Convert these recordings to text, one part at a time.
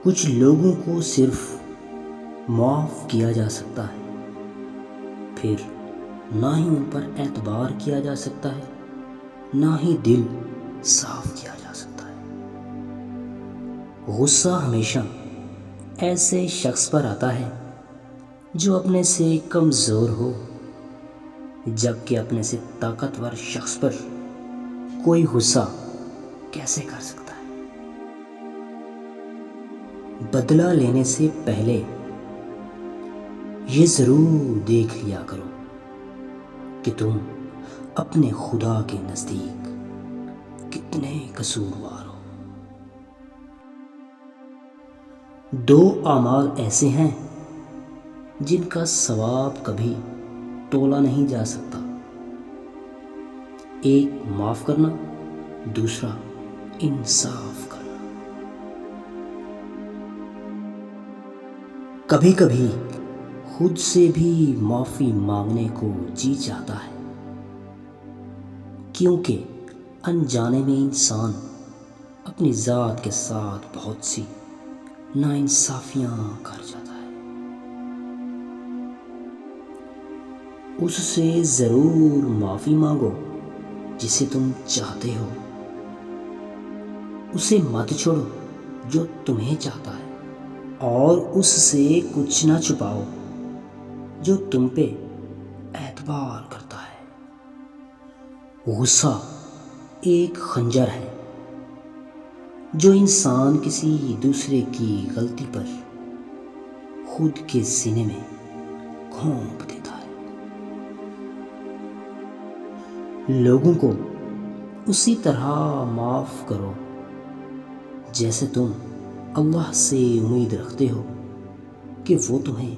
کچھ لوگوں کو صرف معاف کیا جا سکتا ہے، پھر نہ ہی ان پر اعتبار کیا جا سکتا ہے، نہ ہی دل صاف کیا جا سکتا ہے۔ غصہ ہمیشہ ایسے شخص پر آتا ہے جو اپنے سے کمزور ہو، جبکہ اپنے سے طاقتور شخص پر کوئی غصہ کیسے کر سکتا ہے؟ بدلہ لینے سے پہلے یہ ضرور دیکھ لیا کرو کہ تم اپنے خدا کے نزدیک کتنے قصوروار ہو۔ دو اعمال ایسے ہیں جن کا ثواب کبھی تولا نہیں جا سکتا، ایک معاف کرنا، دوسرا انصاف کرنا۔ کبھی کبھی خود سے بھی معافی مانگنے کو جی چاہتا ہے، کیونکہ انجانے میں انسان اپنی ذات کے ساتھ بہت سی ناانصافیاں کر جاتا ہے۔ اس سے ضرور معافی مانگو جسے تم چاہتے ہو، اسے مت چھوڑو جو تمہیں چاہتا ہے، اور اس سے کچھ نہ چھپاؤ جو تم پہ اعتبار کرتا ہے۔ غصہ ایک خنجر ہے جو انسان کسی دوسرے کی غلطی پر خود کے سینے میں گھونپ دیتا ہے۔ لوگوں کو اسی طرح معاف کرو جیسے تم اللہ سے امید رکھتے ہو کہ وہ تمہیں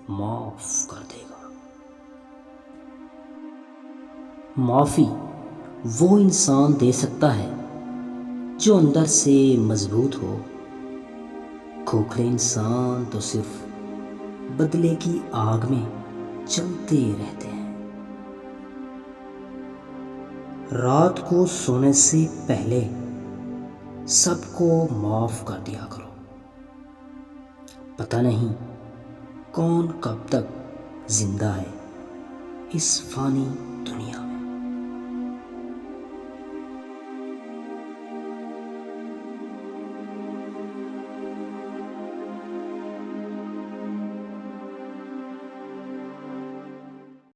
معاف کر دے گا۔ معافی وہ انسان دے سکتا ہے جو اندر سے مضبوط ہو، کھوکھلے انسان تو صرف بدلے کی آگ میں چلتے رہتے ہیں۔ رات کو سونے سے پہلے سب کو معاف کر دیا کرو، پتہ نہیں کون کب تک زندہ ہے اس فانی دنیا میں۔